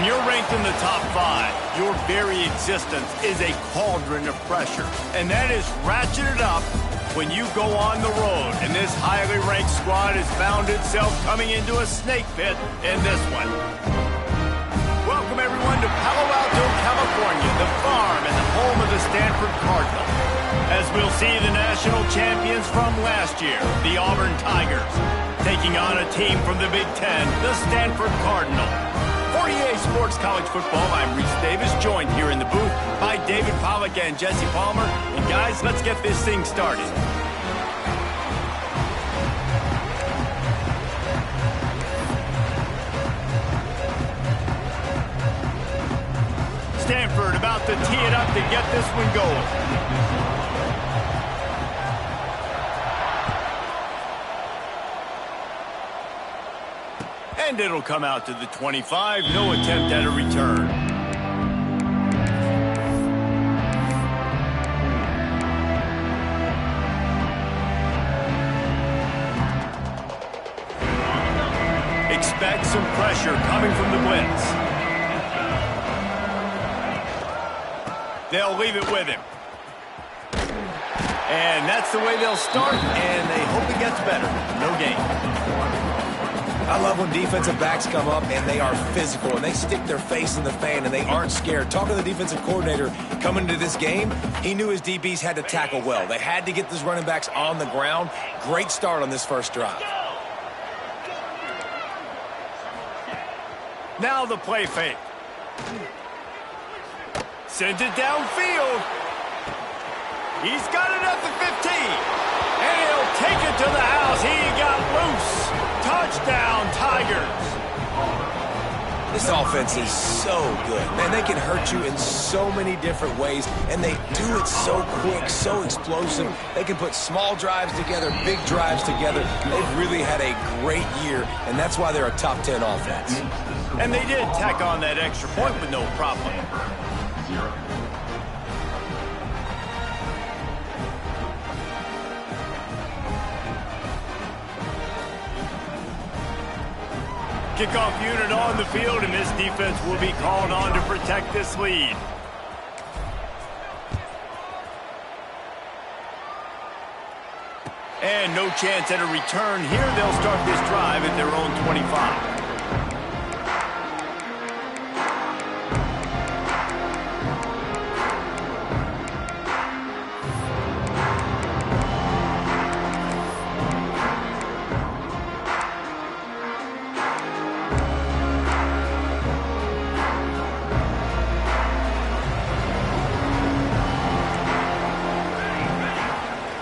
When you're ranked in the top 5, your very existence is a cauldron of pressure. And that is ratcheted up when you go on the road. And this highly ranked squad has found itself coming into a snake pit in this one. Welcome, everyone, to Palo Alto, California, the farm and the home of the Stanford Cardinal. As we'll see the national champions from last year, the Auburn Tigers, taking on a team from the Big Ten, the Stanford Cardinal. For EA Sports College Football, I'm Reese Davis, joined here in the booth by David Pollack and Jesse Palmer. And guys, let's get this thing started. Stanford about to tee it up to get this one going. And it'll come out to the 25. No attempt at a return. Expect some pressure coming from the blitz. They'll leave it with him. And that's the way they'll start, and they hope it gets better. No gain. I love when defensive backs come up and they are physical and they stick their face in the fan and they aren't scared. Talking to the defensive coordinator coming into this game, he knew his DBs had to tackle well. They had to get those running backs on the ground. Great start on this first drive. Now the play fake. Sends it downfield. He's got it at the 15. And he'll take it to the house. He got loose. Touchdown, Tigers. This offense is so good. Man, they can hurt you in so many different ways, and they do it so quick, so explosive. They can put small drives together, big drives together. They've really had a great year, and that's why they're a top 10 offense. And they did tack on that extra point with no problem. Kickoff unit on the field, and this defense will be called on to protect this lead. And no chance at a return here. They'll start this drive at their own 25.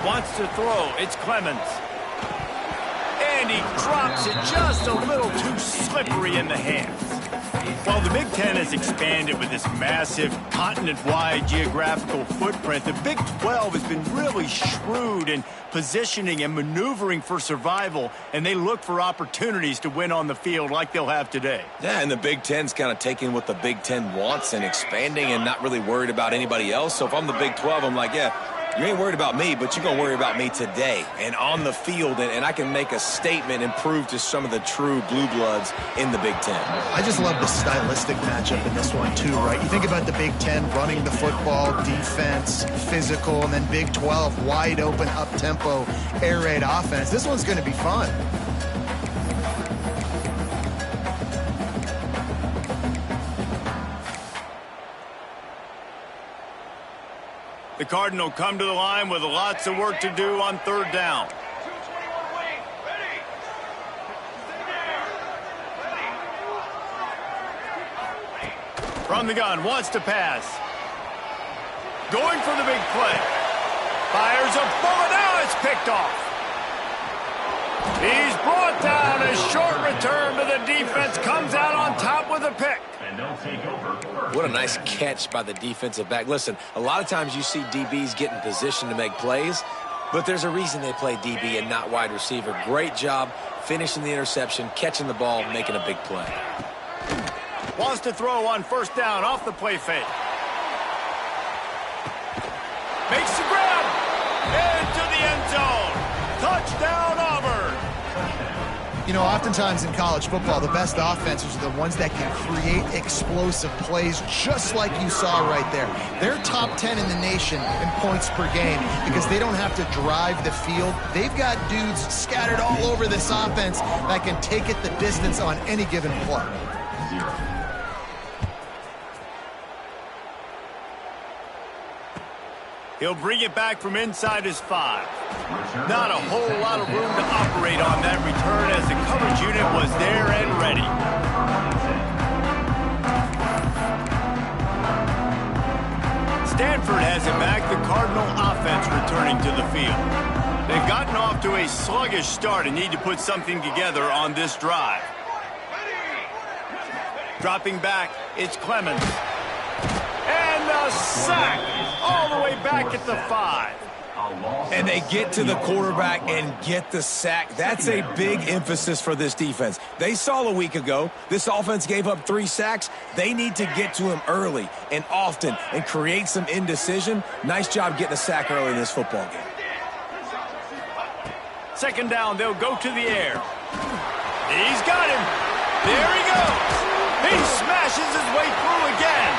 Wants to throw. It's Clemens. And he drops it just a little too slippery in the hands. While the Big Ten has expanded with this massive continent-wide geographical footprint, the Big 12 has been really shrewd in positioning and maneuvering for survival, and they look for opportunities to win on the field like they'll have today. Yeah, and the Big Ten's kind of taking what the Big Ten wants and expanding and not really worried about anybody else. So if I'm the Big 12, I'm like, yeah, you ain't worried about me, but you're going to worry about me today and on the field, and I can make a statement and prove to some of the true blue bloods in the Big Ten. I just love the stylistic matchup in this one, too, right? You think about the Big Ten running the football, defense, physical, and then Big 12, wide open, up-tempo, air raid offense. This one's going to be fun. The Cardinal come to the line with lots of work to do on third down. From the gun, wants to pass. Going for the big play. Fires a bullet. Now it's picked off. He's brought down. A short return, but the defense comes out on top with a pick. What a nice catch by the defensive back. Listen, a lot of times you see DBs get in position to make plays, but there's a reason they play DB and not wide receiver. Great job finishing the interception, catching the ball, making a big play. Wants to throw on first down off the play fake. Makes the grab. Into the end zone. Touchdown, Auburn. You know, oftentimes in college football, the best offenses are the ones that can create explosive plays, just like you saw right there. They're top 10 in the nation in points per game because they don't have to drive the field. They've got dudes scattered all over this offense that can take it the distance on any given play. He'll bring it back from inside his 5. Not a whole lot of room to operate on that return as the coverage unit was there and ready. Stanford has it back, the Cardinal offense returning to the field. They've gotten off to a sluggish start and need to put something together on this drive. Dropping back, it's Clemens. And the sack all the way back at the 5. And they get to the quarterback and get the sack. That's a big emphasis for this defense. They saw a week ago, this offense gave up 3 sacks. They need to get to him early and often and create some indecision. Nice job getting a sack early in this football game. Second down, they'll go to the air. He's got him. There he goes. He smashes his way through again.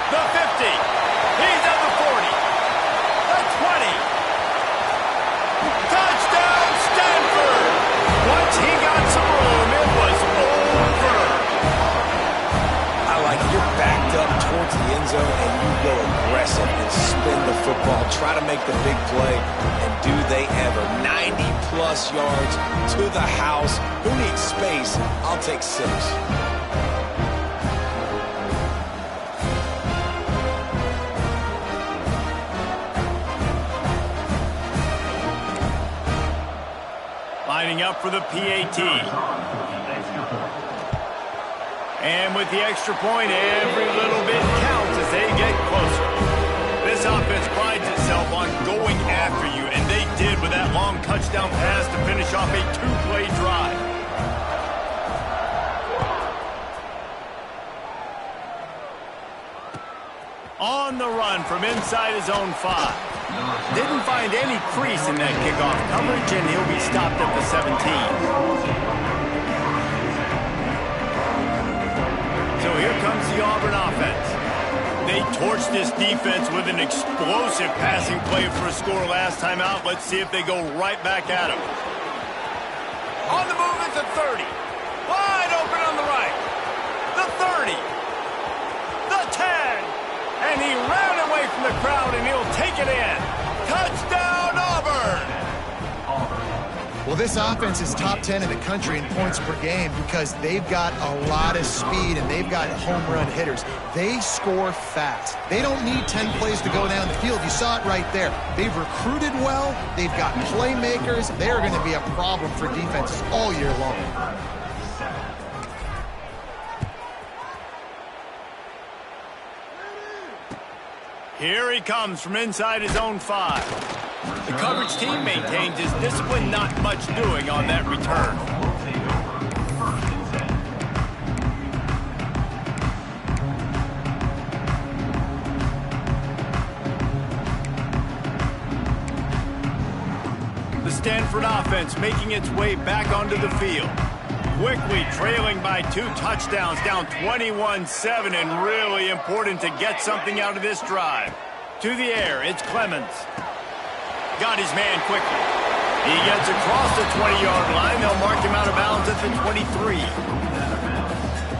The 50. He's at the 40. The 20. Touchdown, Stanford. Once he got some room, it was over. I like it. You're backed up towards the end zone, and you go aggressive and spin the football, try to make the big play, and do they ever. 90-plus yards to the house. Who needs space? I'll take 6. Lining up for the PAT. And with the extra point, every little bit counts as they get closer. This offense prides itself on going after you, and they did with that long touchdown pass to finish off a 2-play drive. On the run from inside his own 5. Didn't find any crease in that kickoff coverage, and he'll be stopped at the 17. So here comes the Auburn offense. They torched this defense with an explosive passing play for a score last time out. Let's see if they go right back at him. On the move at the 30. Wide open on the right. The 30. The 10. And he ran away from the crowd, and he'll take it in. Touchdown, Auburn! Well, this offense is top 10 in the country in points per game because they've got a lot of speed and they've got home run hitters. They score fast. They don't need 10 plays to go down the field. You saw it right there. They've recruited well. They've got playmakers. They're going to be a problem for defenses all year long. Here he comes from inside his own 5. The coverage team maintains his discipline, not much doing on that return. The Stanford offense making its way back onto the field. Quickly trailing by 2 touchdowns, down 21-7, and really important to get something out of this drive. To the air, it's Clemens. Got his man quickly. He gets across the 20-yard line. They'll mark him out of bounds at the 23.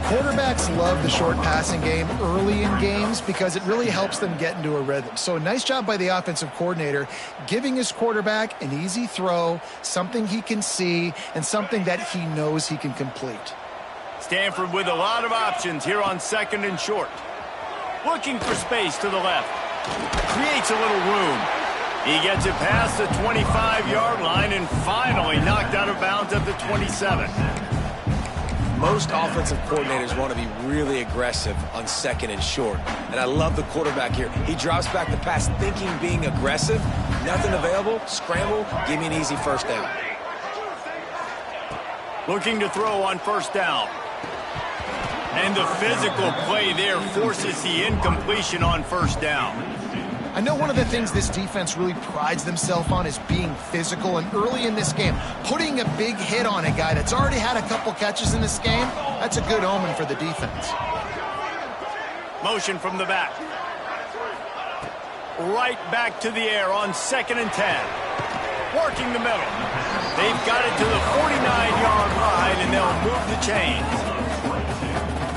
Quarterbacks love the short passing game early in games because it really helps them get into a rhythm. So nice job by the offensive coordinator giving his quarterback an easy throw, something he can see, and something that he knows he can complete. Stanford with a lot of options here on 2nd and short. Looking for space to the left. Creates a little room. He gets it past the 25-yard line and finally knocked out of bounds at the 27. Most offensive coordinators want to be really aggressive on 2nd and short. And I love the quarterback here. He drops back the pass thinking being aggressive. Nothing available. Scramble. Give me an easy first down. Looking to throw on 1st down. And the physical play there forces the incompletion on 1st down. I know one of the things this defense really prides themselves on is being physical, and early in this game, putting a big hit on a guy that's already had a couple catches in this game, that's a good omen for the defense. Motion from the back. Right back to the air on 2nd and 10. Working the middle. They've got it to the 49-yard line, and they'll move the chains.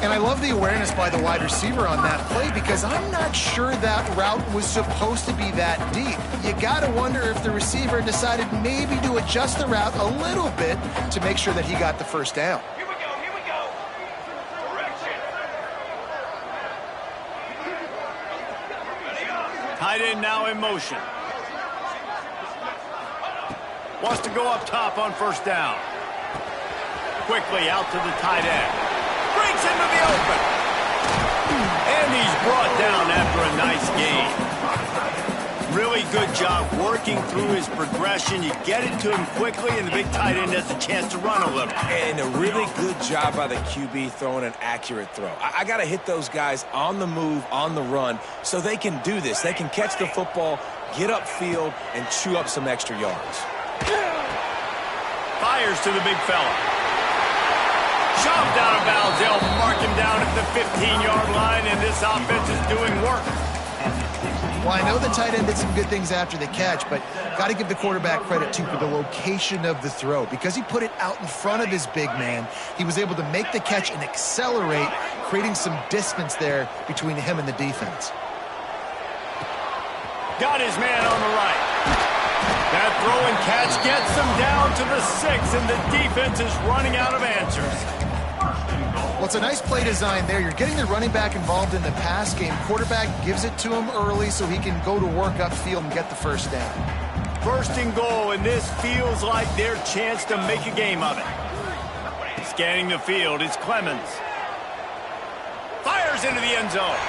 And I love the awareness by the wide receiver on that play, because I'm not sure that route was supposed to be that deep. You got to wonder if the receiver decided maybe to adjust the route a little bit to make sure that he got the first down. Here we go. Direction. Tight end now in motion. Wants to go up top on 1st down. Quickly out to the tight end. Breaks into the open. And he's brought down after a nice gain. Really good job working through his progression. You get it to him quickly, and the big tight end has a chance to run a little. And a really good job by the QB throwing an accurate throw. I got to hit those guys on the move, on the run, so they can do this. They can catch the football, get upfield, and chew up some extra yards. Fires to the big fella. Shoved out of bounds. They'll mark him down at the 15-yard line, and this offense is doing work. Well, I know the tight end did some good things after the catch, but got to give the quarterback credit, too, for the location of the throw. Because he put it out in front of his big man, he was able to make the catch and accelerate, creating some distance there between him and the defense. Got his man on the right. That throw and catch gets him down to the 6, and the defense is running out of answers. Well, it's a nice play design there. You're getting the running back involved in the pass game. Quarterback gives it to him early so he can go to work upfield and get the first down. 1st and goal, and this feels like their chance to make a game of it. Scanning the field is Clemens. Fires into the end zone.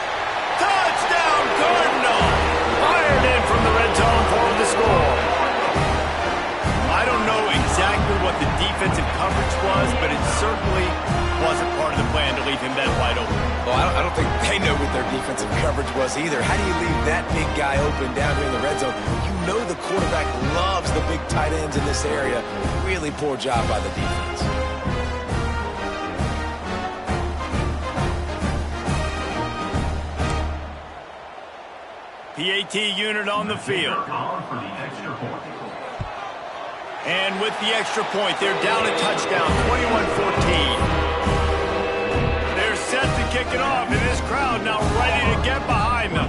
Touchdown, Cardinal! Fired in from the red zone for the score. I don't know exactly what the defensive coverage was, but it certainly wasn't part of the plan to leave him that wide open. Well, I don't think they know what their defensive coverage was either. How do you leave that big guy open down here in the red zone? You know the quarterback loves the big tight ends in this area. Really poor job by the defense. PAT unit on the field. And with the extra point, they're down a touchdown, 21-14. They're set to kick it off, and this crowd now ready to get behind them.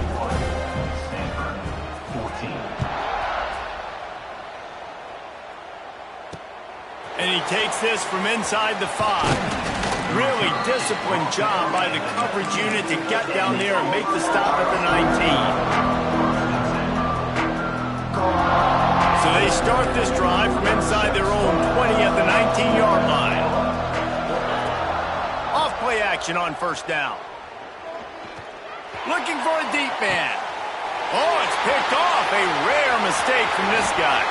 And he takes this from inside the 5. Really disciplined job by the coverage unit to get down there and make the stop at the 19. So they start this drive from inside their own 20 at the 19-yard line. Off play action on 1st down. Looking for a deep man. Oh, it's picked off. A rare mistake from this guy.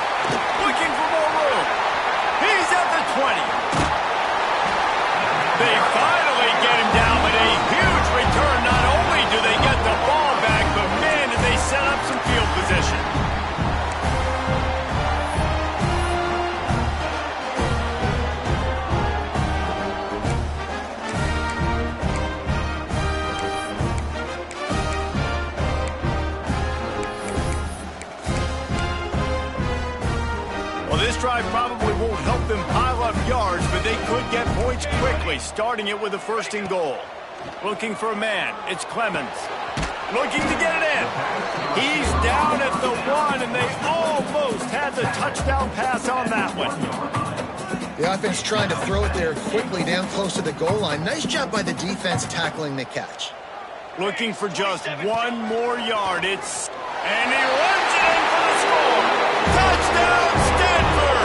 Looking for more room. He's at the 20. They finally get him down with a huge return. Not only do they get the ball back, but man, did they set up some field position. This drive probably won't help them pile up yards, but they could get points quickly, starting it with a 1st and goal. Looking for a man. It's Clemens. Looking to get it in. He's down at the 1, and they almost had the touchdown pass on that one. The offense trying to throw it there quickly down close to the goal line. Nice job by the defense tackling the catch. Looking for just 1 more yard. And he runs it in for the score. Touchdown, Stanford!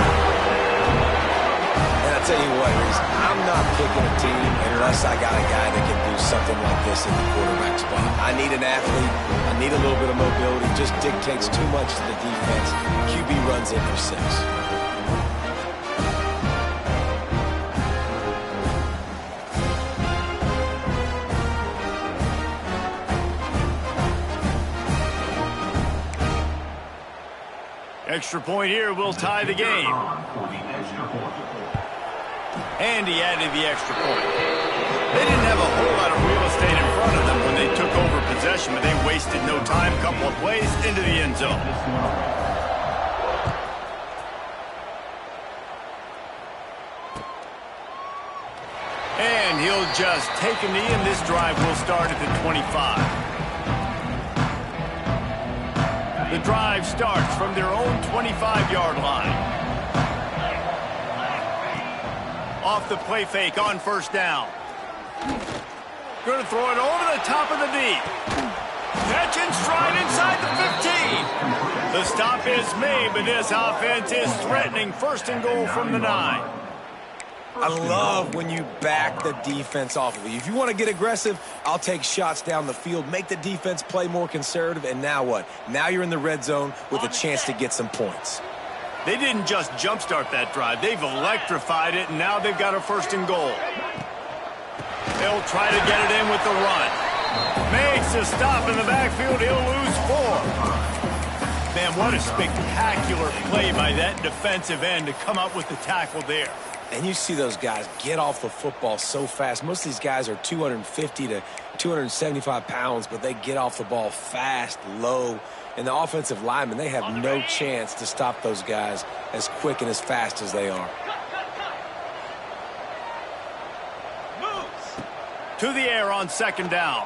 And I'll tell you what, Reese, I'm not picking a team unless I got a guy that can do something like this in the quarterback spot. I need an athlete. I need a little bit of mobility. Just dictates too much to the defense. QB runs in for 6. Extra point here will tie the game. And he added the extra point. They didn't have a whole lot of real estate in front of them when they took over possession, but they wasted no time. Couple of plays into the end zone. And he'll just take a knee, and this drive will start at the 25. The drive starts from their own 25-yard line. Off the play fake on first down. Going to throw it over the top of the knee. Catch and stride inside the 15. The stop is made, but this offense is threatening first and goal from the 9. I love when you back the defense off of you. If you want to get aggressive, I'll take shots down the field, make the defense play more conservative, and now what? Now you're in the red zone with a chance to get some points. They didn't just jumpstart that drive. They've electrified it, and now they've got a first and goal. They'll try to get it in with the run. Makes a stop in the backfield. He'll lose 4. Man, what a spectacular play by that defensive end to come up with the tackle there. And you see those guys get off the football so fast. Most of these guys are 250 to 275 pounds, but they get off the ball fast, low. And the offensive linemen, they have no chance to stop those guys as quick and as fast as they are. To the air on second down.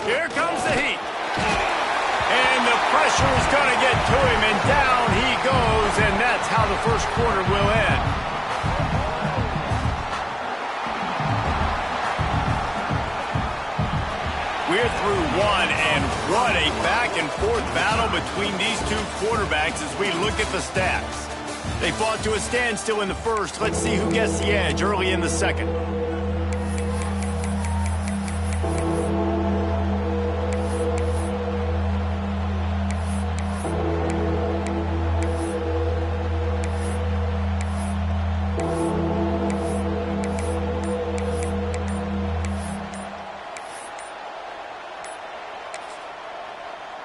Here comes the heat. And the pressure is going to get to him, and down he goes, and that's how the first quarter will end. We're through one, and what a back-and-forth battle between these two quarterbacks as we look at the stats. They fought to a standstill in the first. Let's see who gets the edge early in the second.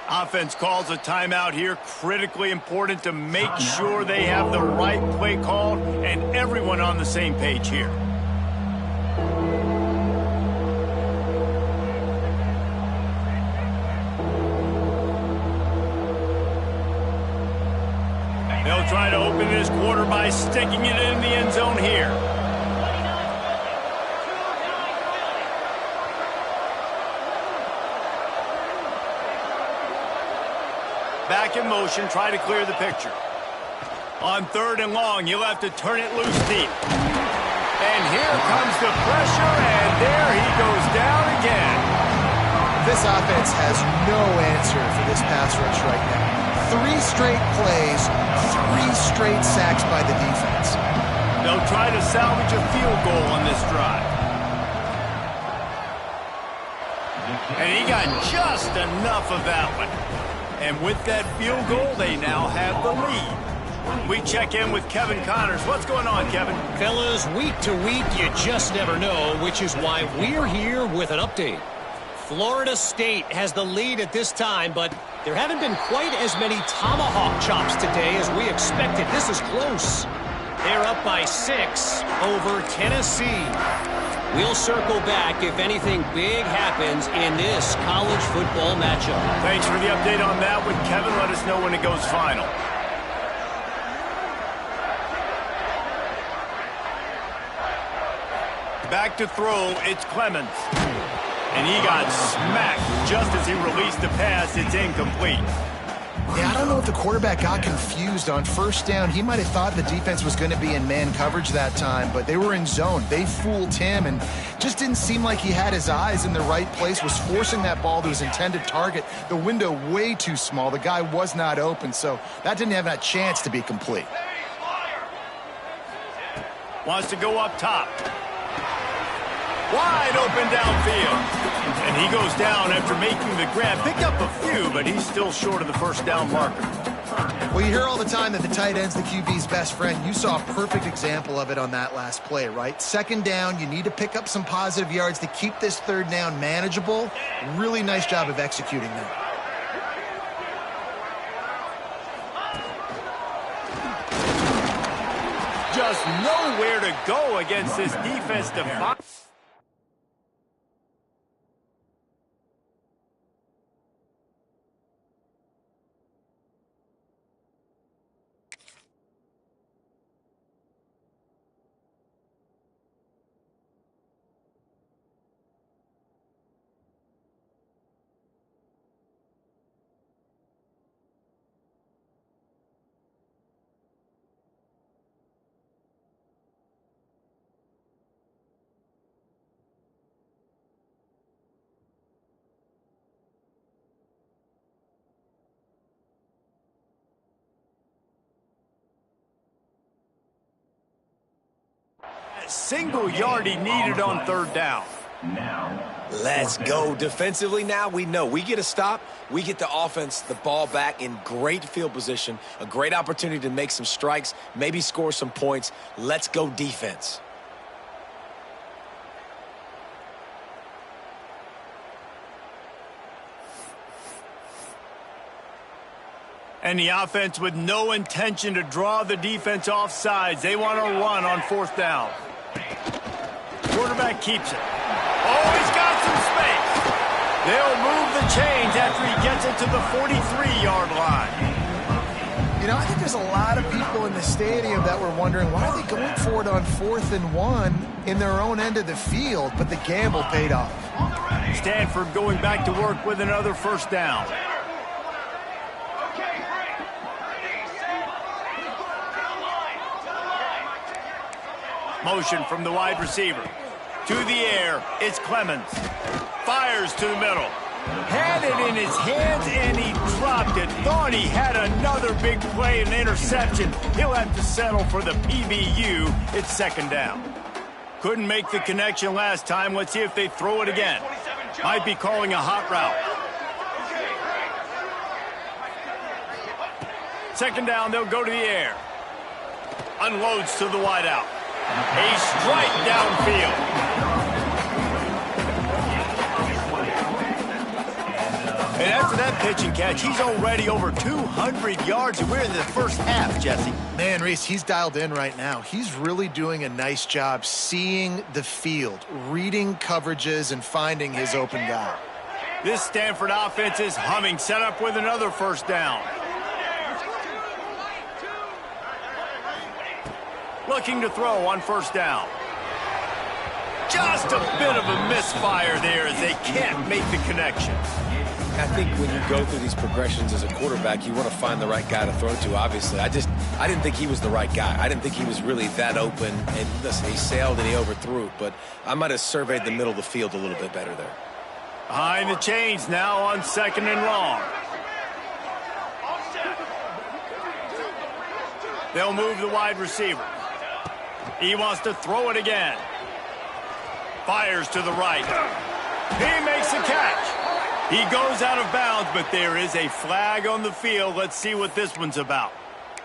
Offense calls a timeout here. Critically important to make sure they have the right play called and everyone on the same page here. They'll try to open this quarter by sticking it in the end zone here. Back in motion, try to clear the picture. On third and long, you'll have to turn it loose deep. And here comes the pressure, and there he goes down again. This offense has no answer for this pass rush right now. 3 straight plays, 3 straight sacks by the defense. They'll try to salvage a field goal on this drive. And he got just enough of that one. And with that field goal, they now have the lead. We check in with Kevin Connors. What's going on, Kevin? Fellas, week to week, you just never know, which is why we're here with an update. Florida State has the lead at this time, but there haven't been quite as many tomahawk chops today as we expected. This is close. They're up by 6 over Tennessee. We'll circle back if anything big happens in this college football matchup. Thanks for the update on that one, Kevin. Let us know when it goes final. Back to throw, it's Clemens. And he got smacked just as he released the pass. It's incomplete. Yeah, I don't know if the quarterback got confused on first down. He might have thought the defense was going to be in man coverage that time, but they were in zone. They fooled him and just didn't seem like he had his eyes in the right place, was forcing that ball to his intended target. The window way too small. The guy was not open, so that didn't have that chance to be complete. Wants to go up top. Wide open downfield. And he goes down after making the grab. Picked up a few, but he's still short of the first down marker. Well, you hear all the time that the tight end's the QB's best friend. You saw a perfect example of it on that last play, right? Second down, you need to pick up some positive yards to keep this third down manageable. Really nice job of executing that. just nowhere to go against this defense defense. Single yard he needed on third down. Let's go. Defensively now, we know we get a stop. We get the offense the ball back in great field position. A great opportunity to make some strikes, maybe score some points. Let's go defense. And the offense with no intention to draw the defense off sides. They want to run on fourth down. Quarterback keeps it. Oh, he's got some space. They'll move the chains after he gets it to the 43-yard line. You know, I think there's a lot of people in the stadium that were wondering, why are they going for it on 4th and 1 in their own end of the field? But the gamble paid off. Stanford going back to work with another first down. Motion from the wide receiver. To the air, it's Clemens. Fires to the middle. Had it in his hands and he dropped it. Thought he had another big play, an interception. He'll have to settle for the PBU. It's second down. Couldn't make the connection last time. Let's see if they throw it again. Might be calling a hot route. Second down, they'll go to the air. Unloads to the wideout. A strike downfield. And after that pitch and catch, he's already over 200 yards, and we're in the first half, Jesse. Man, Reese, he's dialed in right now. He's really doing a nice job seeing the field, reading coverages, and finding his open guy. This Stanford offense is humming, set up with another first down. Looking to throw on first down. Just a bit of a misfire there as they can't make the connection. I think when you go through these progressions as a quarterback, you want to find the right guy to throw to, obviously. I didn't think he was the right guy. I didn't think he was really that open. And listen, he sailed and he overthrew, but I might have surveyed the middle of the field a little bit better there. Behind the chains now on second and long. They'll move the wide receiver. He wants to throw it again. Fires to the right. He makes a catch. He goes out of bounds, but there is a flag on the field. Let's see what this one's about.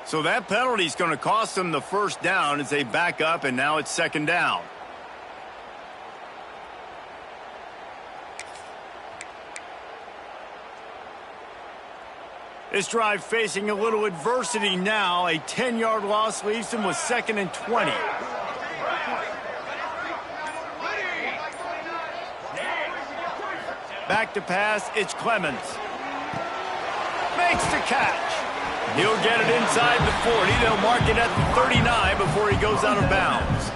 So that penalty is going to cost them the first down as they back up, and now it's second down. This drive facing a little adversity now. A 10-yard loss leaves them with second and 20. Back to pass, it's Clemens. Makes the catch. He'll get it inside the 40. They'll mark it at the 39 before he goes out of bounds.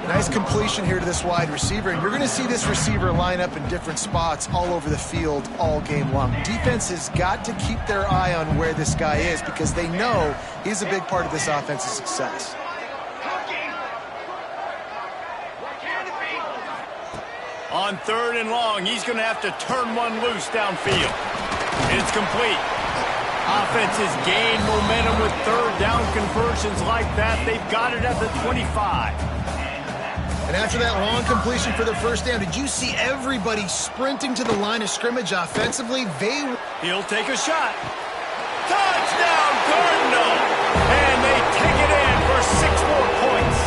Nice completion here to this wide receiver, and you're going to see this receiver line up in different spots all over the field all game long. Defense has got to keep their eye on where this guy is because they know he's a big part of this offense's success. On third and long, he's going to have to turn one loose downfield. It's complete. Offense has gained momentum with third down conversions like that. They've got it at the 25. And after that long completion for the first down, did you see everybody sprinting to the line of scrimmage offensively? He'll take a shot. Touchdown, Cardinal! And they take it in for 6 more points.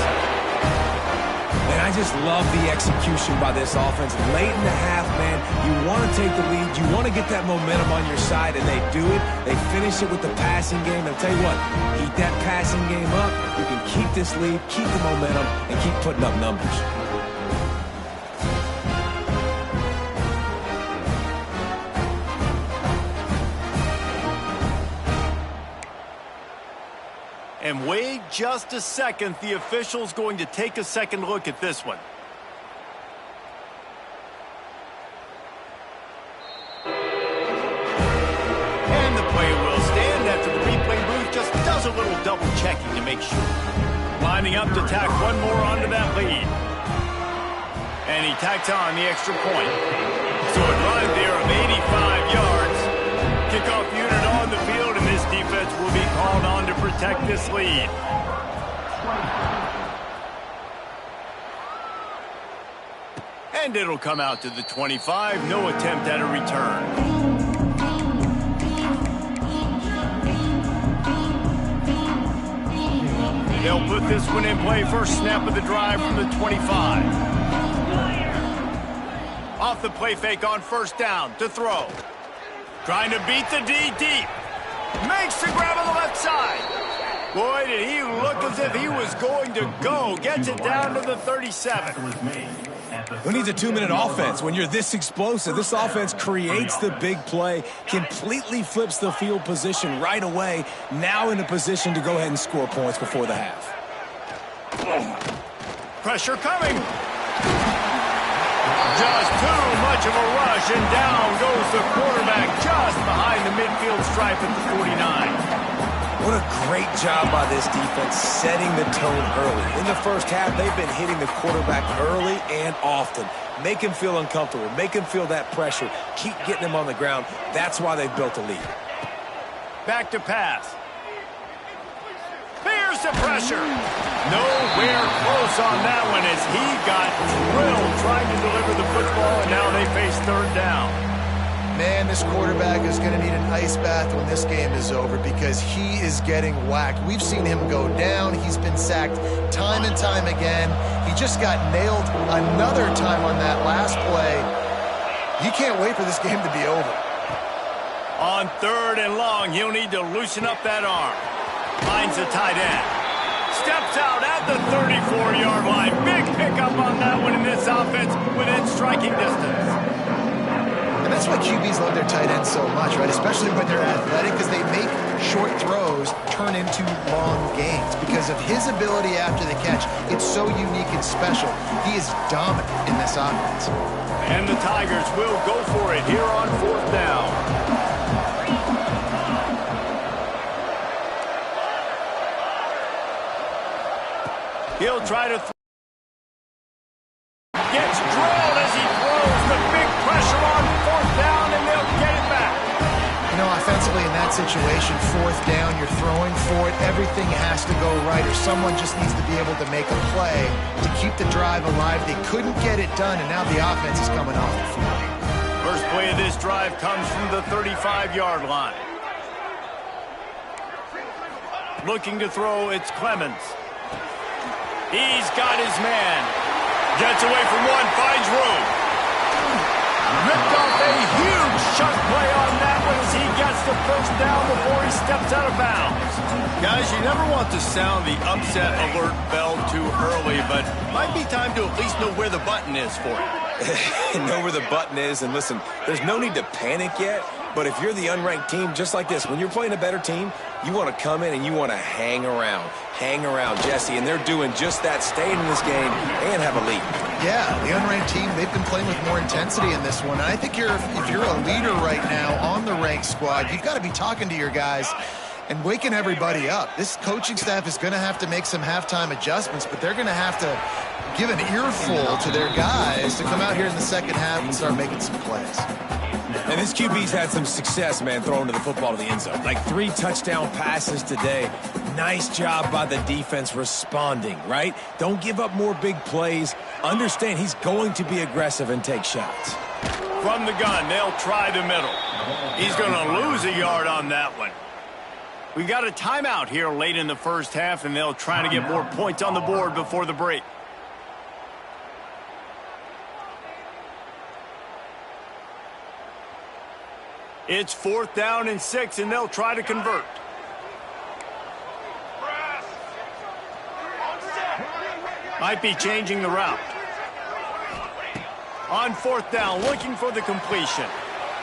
And I just love the execution by this offense. Late in the half, man, you want to take the lead. You want to get that momentum on your side, and they do it. They finish it with the passing game. And I'll tell you what, keep that passing game up. You can keep this lead, keep the momentum, and keep putting up numbers. And wait just a second. The official's going to take a second look at this one. And the play will stand after the replay booth just does a little double checking to make sure. Lining up to tack one more onto that lead. And he tacked on the extra point. So a drive there of 85 yards. Kickoff unit on the field, and this defense will be called on to protect this lead. And it'll come out to the 25. No attempt at a return. They'll put this one in play. First snap of the drive from the 25. Off the play fake on first down to throw. Trying to beat the D deep. Makes the grab on the left side. Boy, did he look as if he was going to go. Gets it down to the 37. Who needs a 2-minute offense when you're this explosive? This offense creates the big play, completely flips the field position right away, now in a position to go ahead and score points before the half. Pressure coming. Just too much of a rush, and down goes the quarterback just behind the midfield stripe at the 49. What a great job by this defense setting the tone early. In the first half, they've been hitting the quarterback early and often. Make him feel uncomfortable. Make him feel that pressure. Keep getting him on the ground. That's why they've built a lead. Back to pass. Here's the pressure. Nowhere close on that one as he got drilled trying to deliver the football, and now they face third down. Man, this quarterback is going to need an ice bath when this game is over because he is getting whacked. We've seen him go down. He's been sacked time and time again. He just got nailed another time on that last play. You can't wait for this game to be over. On third and long, he'll need to loosen up that arm. Finds the tight end. Steps out at the 34-yard line. Big pickup on that one in this offense within striking distance. And that's why QBs love their tight ends so much, right? Especially when they're athletic, because they make short throws turn into long gains. Because of his ability after the catch, it's so unique and special. He is dominant in this offense. And the Tigers will go for it here on fourth down. He'll try to gets drilled as he throws the big pressure on fourth down, and they'll get it back. You know, offensively in that situation, fourth down, you're throwing for it. Everything has to go right, or someone just needs to be able to make a play to keep the drive alive. They couldn't get it done, and now the offense is coming off the field. First play of this drive comes from the 35-yard line. Looking to throw, it's Clemens. He's got his man. Gets away from one, finds room. Ripped off a huge chunk play on that one as he gets the first down before he steps out of bounds. Guys, you never want to sound the upset alert bell too early, but might be time to at least know where the button is for it. Know where the button is, and listen, there's no need to panic yet, but if you're the unranked team, just like this, when you're playing a better team, you want to come in and you want to hang around. Hang around, Jesse, and they're doing just that, staying in this game and have a lead. Yeah, the unranked team, they've been playing with more intensity in this one. And I think if you're a leader right now on the ranked squad, you've got to be talking to your guys and waking everybody up. This coaching staff is going to have to make some halftime adjustments, but they're going to have to give an earful to their guys to come out here in the second half and start making some plays. And this QB's had some success, man, throwing to the football to the end zone. Like 3 touchdown passes today. Nice job by the defense responding, right? Don't give up more big plays. Understand he's going to be aggressive and take shots. From the gun, they'll try the middle. He's going to lose a yard on that one. We got a timeout here late in the first half, and they'll try to get more points on the board before the break. It's 4th down and 6, and they'll try to convert. Might be changing the route. On 4th down, looking for the completion.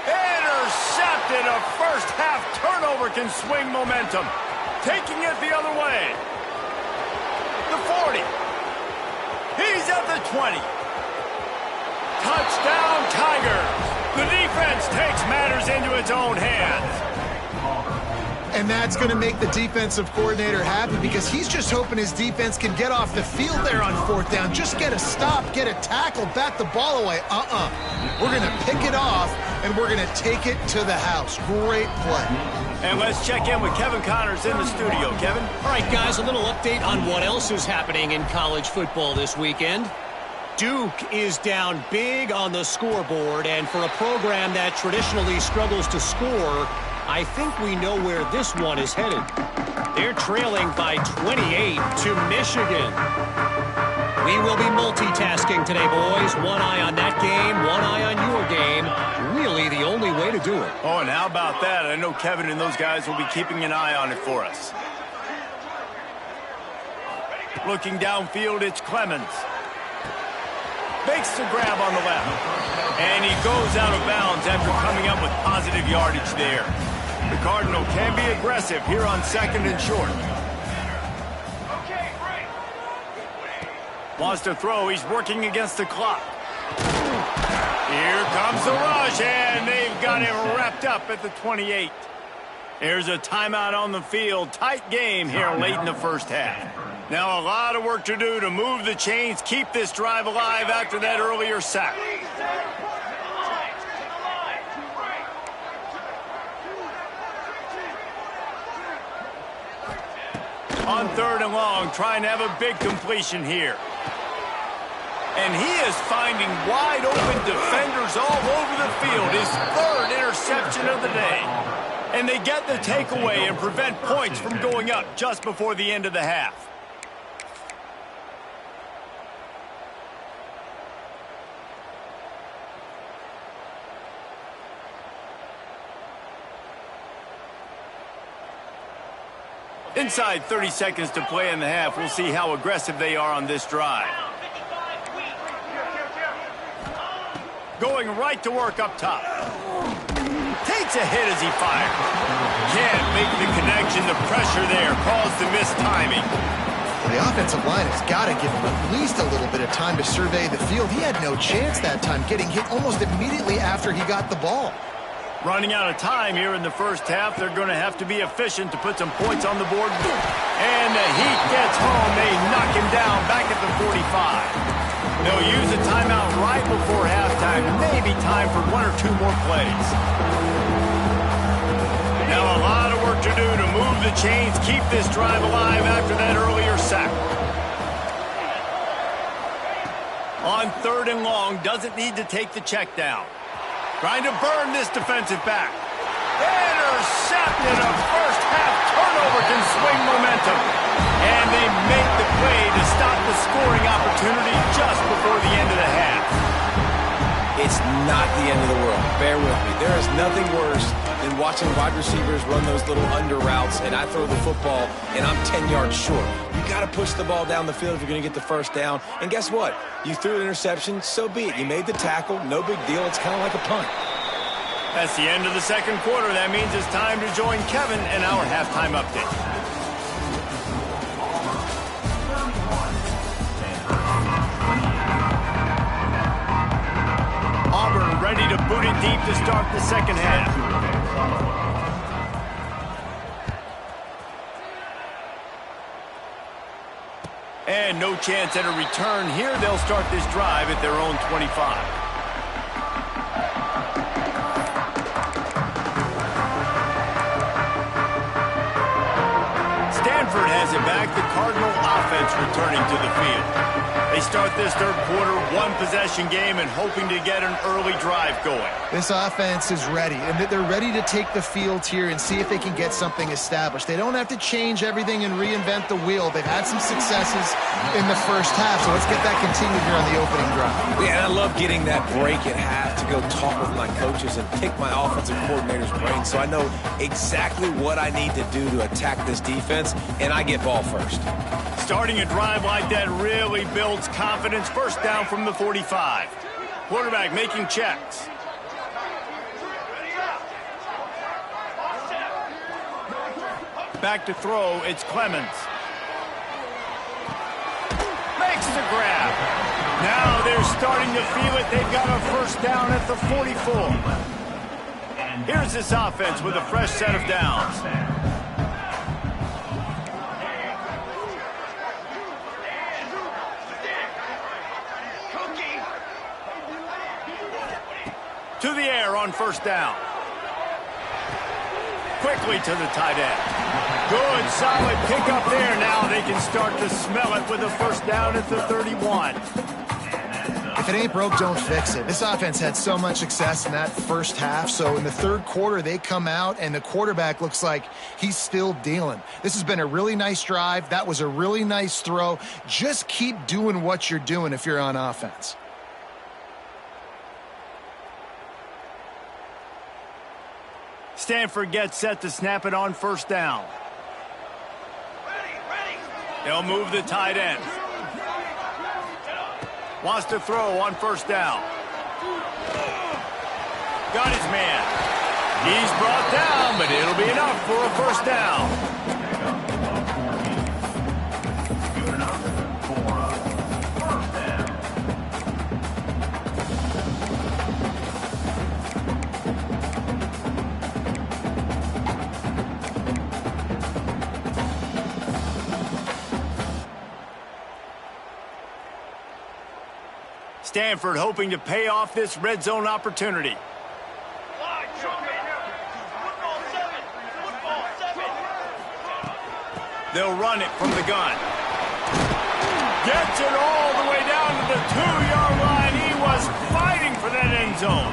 Intercepted. A first-half turnover can swing momentum. Taking it the other way. The 40. He's at the 20. Touchdown, Tigers. The defense takes matters into its own hands. And that's going to make the defensive coordinator happy because he's just hoping his defense can get off the field there on 4th down. Just get a stop, get a tackle, bat the ball away. We're going to pick it off, and we're going to take it to the house. Great play. And let's check in with Kevin Connors in the studio. Kevin? All right, guys, a little update on what else is happening in college football this weekend. Duke is down big on the scoreboard, and for a program that traditionally struggles to score, I think we know where this one is headed. They're trailing by 28 to Michigan. We will be multitasking today, boys. One eye on that game, one eye on your game. Really the only way to do it. Oh, and how about that? I know Kevin and those guys will be keeping an eye on it for us. Looking downfield, it's Clemens. Makes the grab on the left. And he goes out of bounds after coming up with positive yardage there. The Cardinal can be aggressive here on 2nd and short. Wants to throw. He's working against the clock. Here comes the rush, and they've got him wrapped up at the 28. There's a timeout on the field. Tight game here late in the first half. Now a lot of work to do to move the chains, keep this drive alive after that earlier sack. On 3rd and long, trying to have a big completion here. And he is finding wide open defenders all over the field. His 3rd interception of the day. And they get the takeaway and prevent points from going up just before the end of the half. Inside 30 seconds to play in the half. We'll see how aggressive they are on this drive. Going right to work up top. Takes a hit as he fires. Can't make the connection. The pressure there caused the missed timing. The offensive line has got to give him at least a little bit of time to survey the field. He had no chance that time, getting hit almost immediately after he got the ball. Running out of time here in the first half. They're going to have to be efficient to put some points on the board. And the Heat gets home. They knock him down back at the 45. They'll use a timeout right before halftime. Maybe time for 1 or 2 more plays. Now a lot of work to do to move the chains, keep this drive alive after that earlier sack. On 3rd and long, doesn't need to take the check down. Trying to burn this defensive back. Intercepted. A first-half turnover can swing momentum. And they make the play to stop the scoring opportunity just before the end of the half. It's not the end of the world. Bear with me. There is nothing worse than watching wide receivers run those little under routes, and I throw the football, and I'm 10 yards short. You got to push the ball down the field if you're going to get the first down. And guess what? You threw an interception, so be it. You made the tackle, no big deal. It's kind of like a punt. That's the end of the second quarter. That means it's time to join Kevin in our halftime update. Auburn ready to boot it deep to start the second half. And no chance at a return here. They'll start this drive at their own 25. Stanford has it back. The Cardinal offense returning to the field. They start this third quarter, one-possession game, and hoping to get an early drive going. This offense is ready, and they're ready to take the field here and see if they can get something established. They don't have to change everything and reinvent the wheel. They've had some successes in the first half, so let's get that continued here on the opening drive. Yeah, and I love getting that break at half to go talk with my coaches and pick my offensive coordinator's brain so I know exactly what I need to do to attack this defense, and I get ball first. Starting a drive like that really builds confidence. First down from the 45. Quarterback making checks. Back to throw, it's Clemens. Makes the grab. Now they're starting to feel it. They've got a first down at the 44. Here's this offense with a fresh set of downs. To the air on first down. Quickly to the tight end. Good, solid pickup there. Now they can start to smell it with a first down at the 31. If it ain't broke, don't fix it. This offense had so much success in that first half, so in the third quarter, they come out, and the quarterback looks like he's still dealing. This has been a really nice drive. That was a really nice throw. Just keep doing what you're doing if you're on offense. Stanford gets set to snap it on first down. They'll move the tight end. Wants to throw on first down. Got his man. He's brought down, but it'll be enough for a first down. Stanford hoping to pay off this red zone opportunity. They'll run it from the gun. Gets it all the way down to the 2-yard line. He was fighting for that end zone.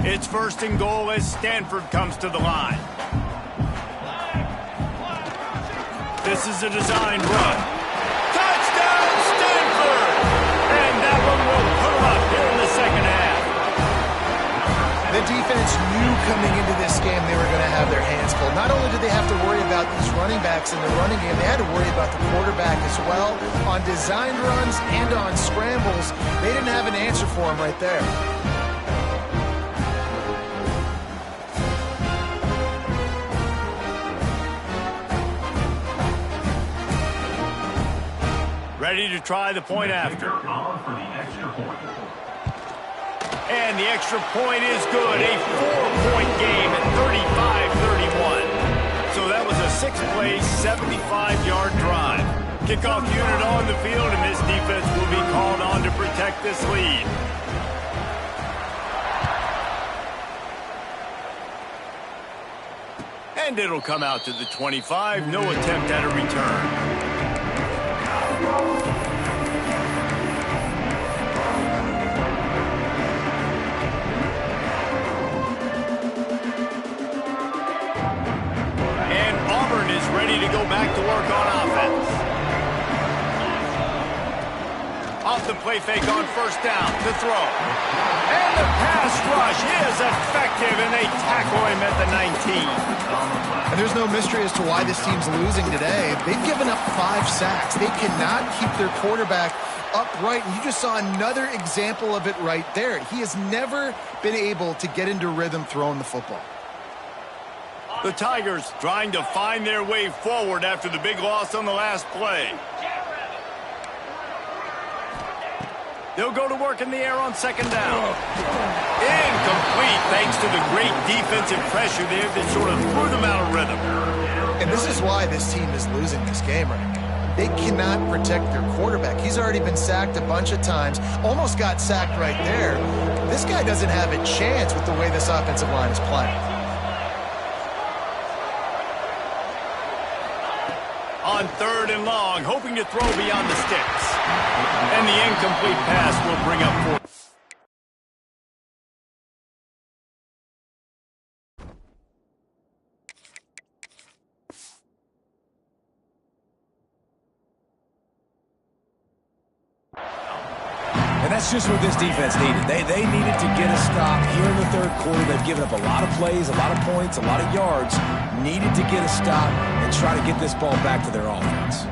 It's first and goal as Stanford comes to the line. This is a designed run. Touchdown, Stanford! And that one will put them up here in the second half. The defense knew coming into this game they were going to have their hands full. Not only did they have to worry about these running backs in the running game, they had to worry about the quarterback as well. On designed runs and on scrambles, they didn't have an answer for him right there. Ready to try the point after. And the extra point is good. A 4-point game at 35-31. So that was a 6-play, 75-yard drive. Kickoff unit on the field, and this defense will be called on to protect this lead. And it'll come out to the 25. No attempt at a return. Ready to go back to work on offense. Off the play fake on first down to throw. And the pass rush is effective, and they tackle him at the 19. And there's no mystery as to why this team's losing today. They've given up 5 sacks. They cannot keep their quarterback upright, and you just saw another example of it right there. He has never been able to get into rhythm throwing the football. The Tigers trying to find their way forward after the big loss on the last play. They'll go to work in the air on second down. Incomplete thanks to the great defensive pressure there that sort of threw them out of rhythm. And this is why this team is losing this game right now. they cannot protect their quarterback. He's already been sacked a bunch of times, almost got sacked right there. This guy doesn't have a chance with the way this offensive line is playing. On 3rd and long, hoping to throw beyond the sticks. And the incomplete pass will bring up 4. And that's just what this defense needed. They needed to get a stop here in the 3rd quarter. They've given up a lot of plays, a lot of points, a lot of yards. Needed to get a stop and try to get this ball back to their offense.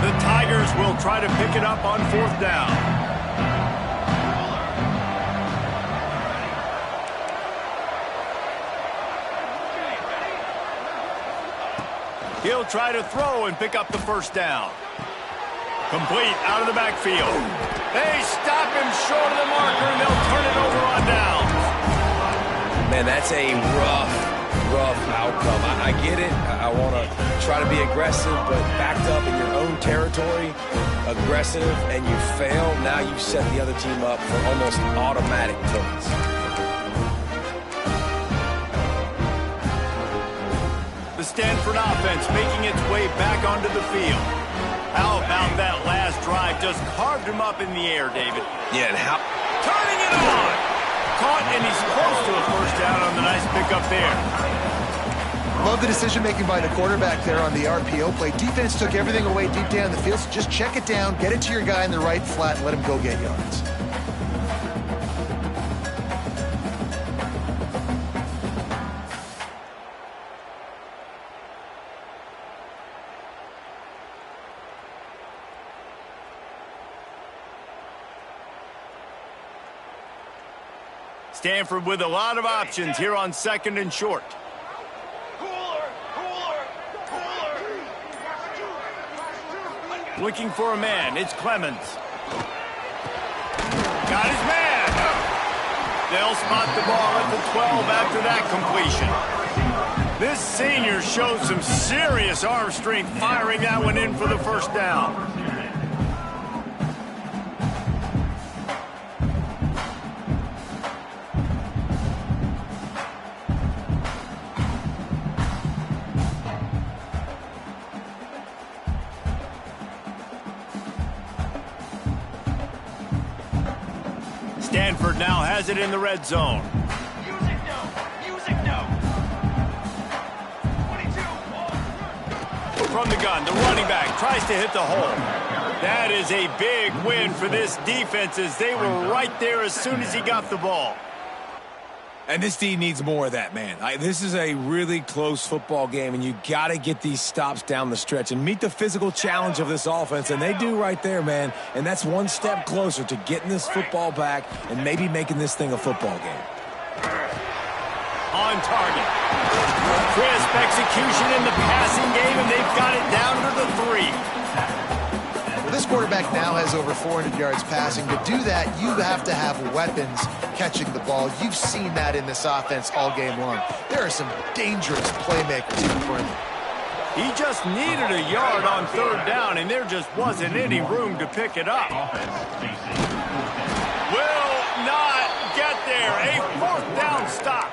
The Tigers will try to pick it up on 4th down. He'll try to throw and pick up the 1st down. Complete out of the backfield. They stop him short of the marker, and they'll turn it over on downs. Man, that's a rough outcome. I get it. I want to try to be aggressive, but backed up in your own territory, aggressive, and you fail. Now you set the other team up for almost automatic points. The Stanford offense making its way back onto the field. How about that last drive? Just carved him up in the air, David. Yeah, and how... Turning it on! Caught, and he's close to a 1st down on the nice pickup there. Love the decision-making by the quarterback there on the RPO play. Defense took everything away deep down the field, so just check it down, get it to your guy in the right flat, and let him go get yards. Stanford with a lot of options here on 2nd and short. Looking for a man. It's Clemens. Got his man. They'll spot the ball at the 12 after that completion. This senior showed some serious arm strength firing that one in for the 1st down. Stanford now has it in the red zone. Music no. 22. From the gun, the running back tries to hit the hole. That is a big win for this defense as they were right there as soon as he got the ball. And this team needs more of that, man. This is a really close football game, and you got to get these stops down the stretch and meet the physical challenge of this offense, and they do right there, man. And that's one step closer to getting this football back and maybe making this thing a football game. On target. Crisp execution in the passing game, and they've got it down to the 3. This quarterback now has over 400 yards passing. To do that, you have to have weapons catching the ball. You've seen that in this offense all game long. There are some dangerous playmakers in the perimeter. He just needed a yard on 3rd down, and there just wasn't any room to pick it up. Will not get there. A 4th down stop.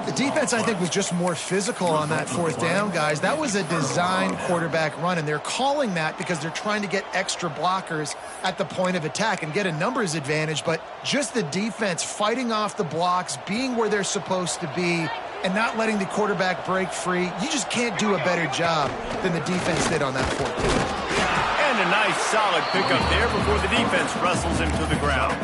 The defense, I think, was just more physical on that 4th down, guys. That was a design quarterback run, and they're calling that because they're trying to get extra blockers at the point of attack and get a numbers advantage, but just the defense fighting off the blocks, being where they're supposed to be, and not letting the quarterback break free. You just can't do a better job than the defense did on that 4th down. And a nice solid pickup there before the defense wrestles him to the ground.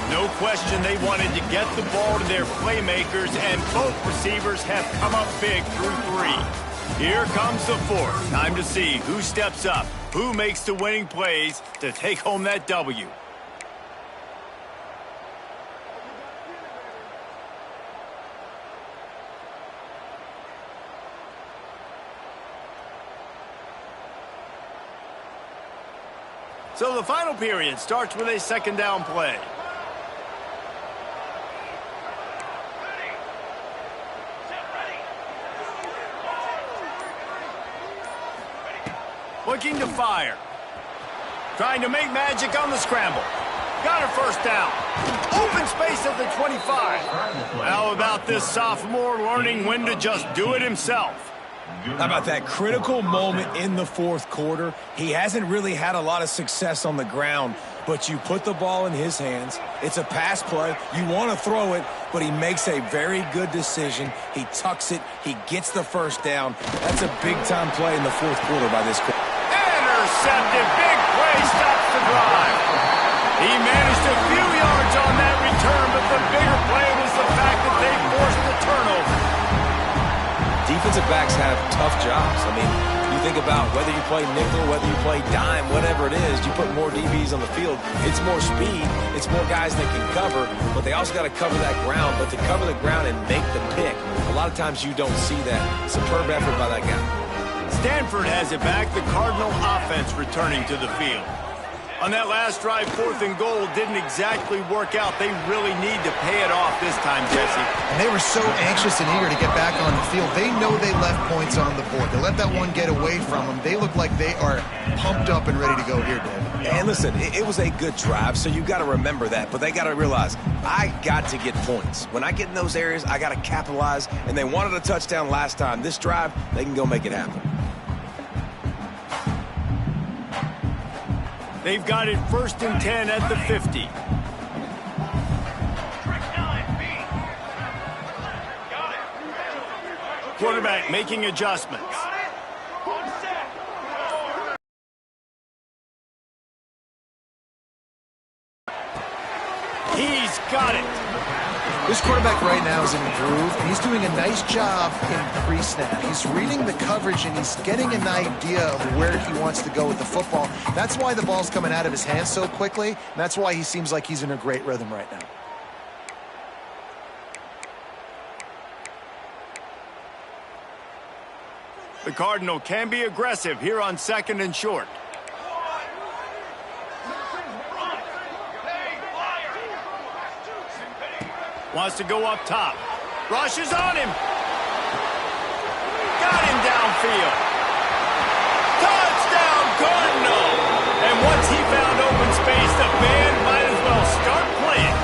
No question they wanted to get the ball to their playmakers, and both receivers have come up big through 3. Here comes the 4th. Time to see who steps up, who makes the winning plays to take home that W. So the final period starts with a second down play. Looking to fire. Trying to make magic on the scramble. Got a first down. Open space at the 25. How about this sophomore learning when to just do it himself? How about that critical moment in the fourth quarter? He hasn't really had a lot of success on the ground, but you put the ball in his hands. It's a pass play. You want to throw it, but he makes a very good decision. He tucks it. He gets the first down. That's a big-time play in the fourth quarter by this quarter. Intercepted. Big play stops the drive. He managed a few yards on that return, but the bigger play was the fact that they forced the turnover. Defensive backs have tough jobs. I mean, you think about whether you play nickel, whether you play dime, whatever it is, you put more DBs on the field. It's more speed. It's more guys that can cover, but they also got to cover that ground. But to cover the ground and make the pick, a lot of times you don't see that. Superb effort by that guy. Stanford has it back. The Cardinal offense returning to the field. On that last drive, 4th and goal didn't exactly work out. They really need to pay it off this time, Jesse. And they were so anxious and eager to get back on the field. They know they left points on the board. They let that one get away from them. They look like they are pumped up and ready to go here, Dave. And listen, it was a good drive, so you got to remember that. But they got to realize, I got to get points. When I get in those areas, I got to capitalize. And they wanted a touchdown last time. This drive, they can go make it happen. They've got it 1st and 10 at the 50. Quarterback making adjustments. He's got it. This quarterback right now is in a groove, and he's doing a nice job in pre-snap. He's reading the coverage, and he's getting an idea of where he wants to go with the football. That's why the ball's coming out of his hands so quickly, and that's why he seems like he's in a great rhythm right now. The Cardinal can be aggressive here on 2nd and short. Wants to go up top. Rushes on him. Got him downfield. Touchdown, Cardinal! And once he found open space, the band might as well start playing.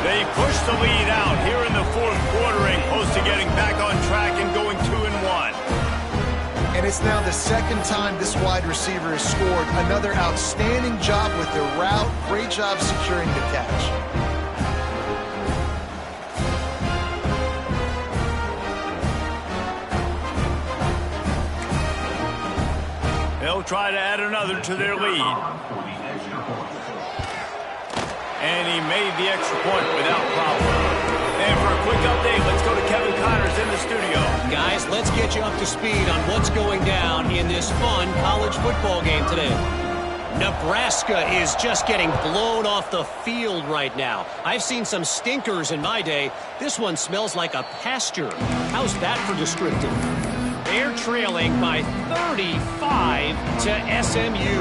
They push the lead out here in the fourth quarter and close to getting back on track and going 2-1. And it's now the second time this wide receiver has scored. Another outstanding job with the route. Great job securing the catch. They'll try to add another to their lead. And he made the extra point without problem. And for a quick update, let's go to Kevin Connors in the studio. Guys, let's get you up to speed on what's going down in this fun college football game today. Nebraska is just getting blown off the field right now. I've seen some stinkers in my day. This one smells like a pasture. How's that for descriptive? They're trailing by 35 to SMU.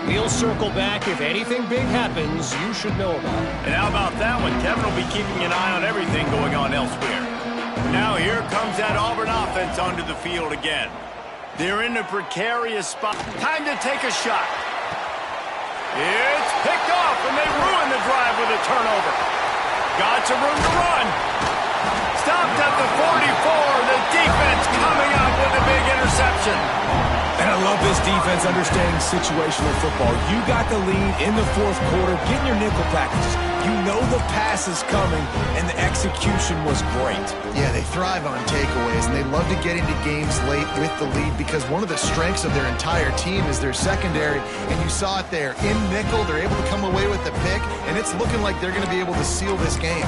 We'll circle back. If anything big happens, you should know about it. And how about that one? Kevin will be keeping an eye on everything going on elsewhere. Now here comes that Auburn offense onto the field again. They're in a precarious spot. Time to take a shot. It's picked off, and they ruin the drive with a turnover. Got some room to run. Stopped at the 44. The defense coming up with a big interception. And I love this defense understanding situational football. You got the lead in the fourth quarter, getting your nickel packages. You know the pass is coming, and the execution was great. Yeah, they thrive on takeaways, and they love to get into games late with the lead because one of the strengths of their entire team is their secondary, and you saw it there. In nickel, they're able to come away with the pick, and it's looking like they're going to be able to seal this game.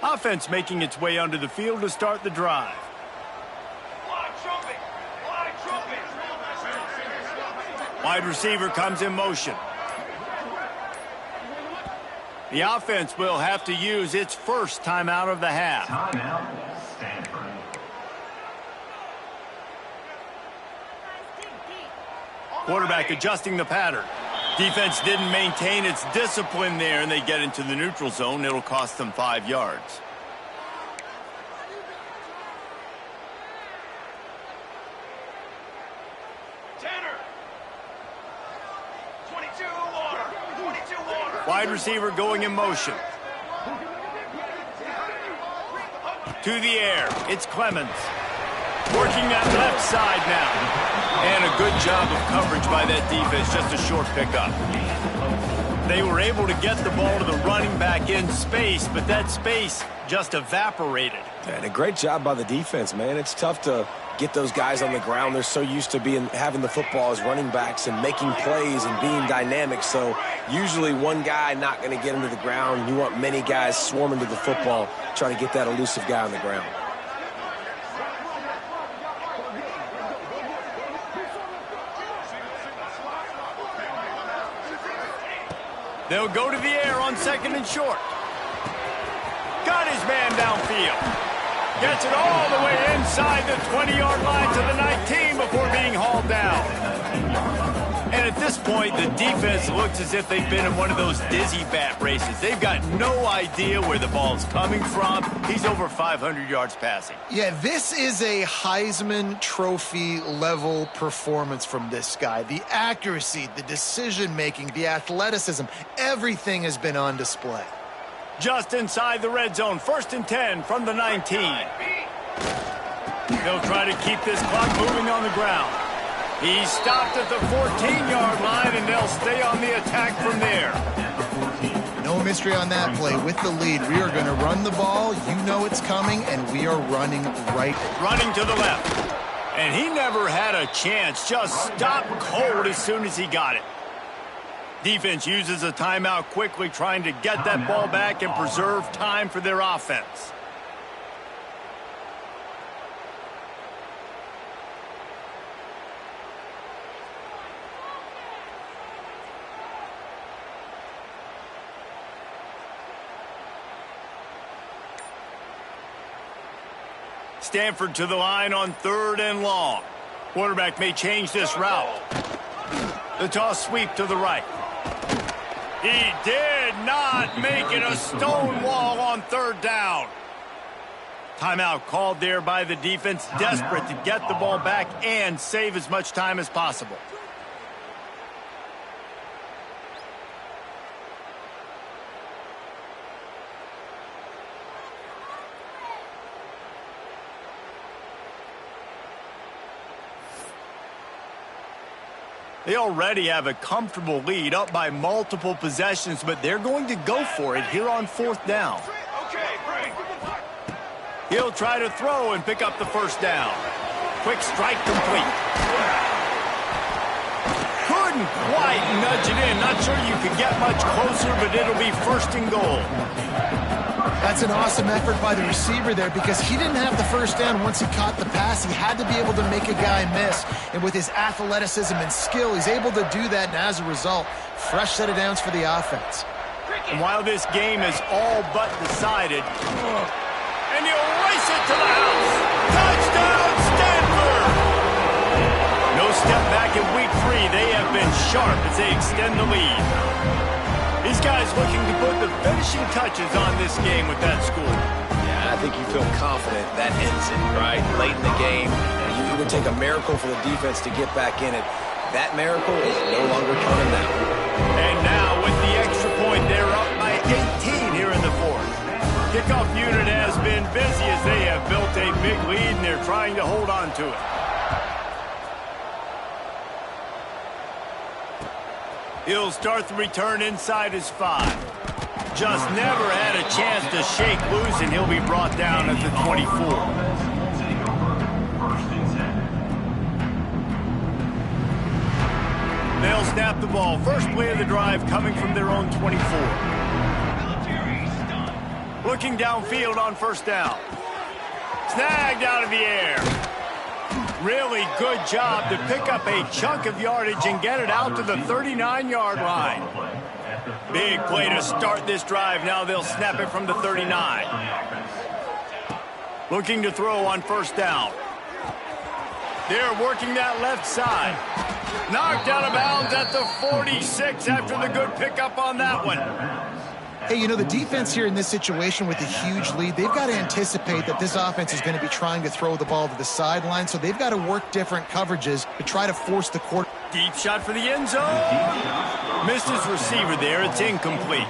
Offense making its way onto the field to start the drive. Wide receiver comes in motion. The offense will have to use its first timeout of the half. Timeout, Stanford. Quarterback adjusting the pattern. Defense didn't maintain its discipline there, and they get into the neutral zone. It'll cost them 5 yards. Wide receiver going in motion. To the air. It's Clemens. Working that left side now. And a good job of coverage by that defense. Just a short pickup. They were able to get the ball to the running back in space, but that space just evaporated. And a great job by the defense, man. It's tough to get those guys on the ground. They're so used to having the football as running backs and making plays and being dynamic. So usually one guy not going to get him to the ground. You want many guys swarming to the football, trying to get that elusive guy on the ground. They'll go to the air on 2nd and short. Got his man downfield. Gets it all the way inside the 20-yard line to the 19 before being hauled down. And at this point, the defense looks as if they've been in one of those dizzy bat races. They've got no idea where the ball's coming from. He's over 500 yards passing. Yeah, this is a Heisman Trophy level performance from this guy. The accuracy, the decision-making, the athleticism, everything has been on display. Just inside the red zone, 1st and 10 from the 19. They'll try to keep this clock moving on the ground. He's stopped at the 14-yard line, and they'll stay on the attack from there. No mystery on that play. With the lead, we are going to run the ball. You know it's coming, and we are running right. Running to the left. And he never had a chance. Just stopped cold as soon as he got it. Defense uses a timeout quickly, trying to get that ball back and preserve time for their offense. Stanford to the line on 3rd and long. Quarterback may change this route. The toss sweep to the right. He did not make it a stone wall on 3rd down. Timeout called there by the defense, desperate to get the ball back and save as much time as possible. They already have a comfortable lead, up by multiple possessions, but they're going to go for it here on 4th down. He'll try to throw and pick up the 1st down. Quick strike complete. Couldn't quite nudge it in. Not sure you could get much closer, but it'll be 1st and goal. That's an awesome effort by the receiver there because he didn't have the 1st down once he caught the pass. He had to be able to make a guy miss. And with his athleticism and skill, he's able to do that. And as a result, fresh set of downs for the offense. And while this game is all but decided, and he'll race it to the house. Touchdown, Stanford! No step back in week 3. They have been sharp as they extend the lead. These guys looking to put the finishing touches on this game with that score. Yeah, I think you feel confident that ends it, right? Late in the game, it would take a miracle for the defense to get back in it. That miracle is no longer coming now. And now with the extra point, they're up by 18 here in the 4th. Kickoff unit has been busy as they have built a big lead, and they're trying to hold on to it. He'll start the return inside his 5. Just never had a chance to shake loose, and he'll be brought down at the 24. They'll snap the ball. First play of the drive coming from their own 24. Looking downfield on 1st down. Snagged out of the air. Really good job to pick up a chunk of yardage and get it out to the 39-yard line. Big play to start this drive. Now they'll snap it from the 39. Looking to throw on 1st down. They're working that left side. Knocked out of bounds at the 46 after the good pickup on that one. Hey, you know, the defense here in this situation with a huge lead, they've got to anticipate that this offense is going to be trying to throw the ball to the sideline, so they've got to work different coverages to try to force the quarter. Deep shot for the end zone. Missed his receiver there. It's incomplete.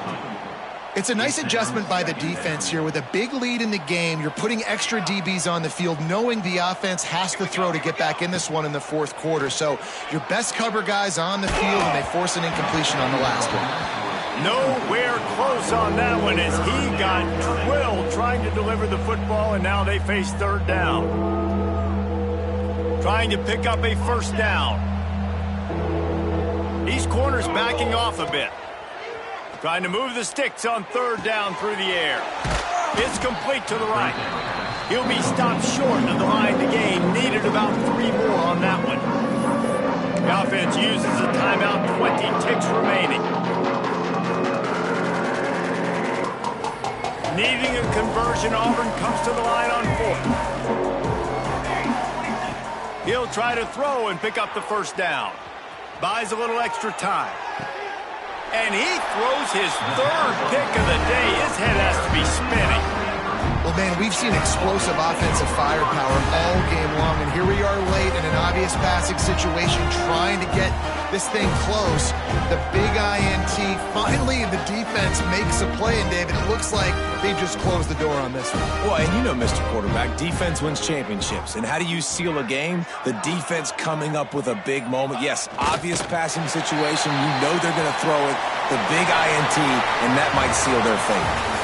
It's a nice adjustment by the defense here. With a big lead in the game, you're putting extra DBs on the field, knowing the offense has to throw to get back in this one in the fourth quarter. So your best cover guys on the field, and they force an incompletion on the last one. Nowhere close on that one as he got drilled trying to deliver the football, and now they face third down. Trying to pick up a first down. These corners backing off a bit. Trying to move the sticks on third down through the air. It's complete to the right. He'll be stopped short of the line to gain. Needed about 3 more on that one. The offense uses a timeout, 20 ticks remaining. Needing a conversion, Auburn comes to the line on 4th. He'll try to throw and pick up the first down. Buys a little extra time. And he throws his 3rd pick of the day. His head has to be spinning. Well, man, we've seen explosive offensive firepower all game long, and here we are late in an obvious passing situation trying to get this thing close. The big INT, finally the defense makes a play, and David, it looks like they just closed the door on this one. Well, and you know, Mr. Quarterback, defense wins championships. And how do you seal a game? The defense coming up with a big moment. Yes, obvious passing situation. You know they're going to throw it. The big INT, and that might seal their fate.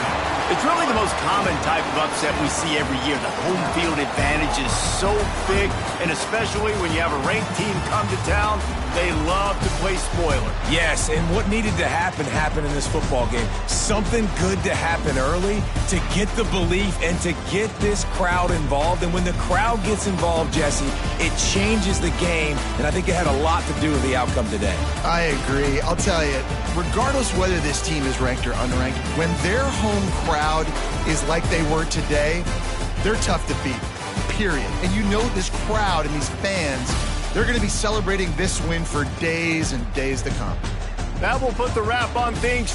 It's really the most common type of upset we see every year. The home field advantage is so big, and especially when you have a ranked team come to town, they love to play spoiler. Yes, and what needed to happen happened in this football game. Something good to happen early to get the belief and to get this crowd involved. And when the crowd gets involved, Jesse, it changes the game, and I think it had a lot to do with the outcome today. I agree. I'll tell you, regardless whether this team is ranked or unranked, when their home crowd is like they were today, they're tough to beat, period. And you know this crowd and these fans, they're going to be celebrating this win for days and days to come. That will put the wrap on things.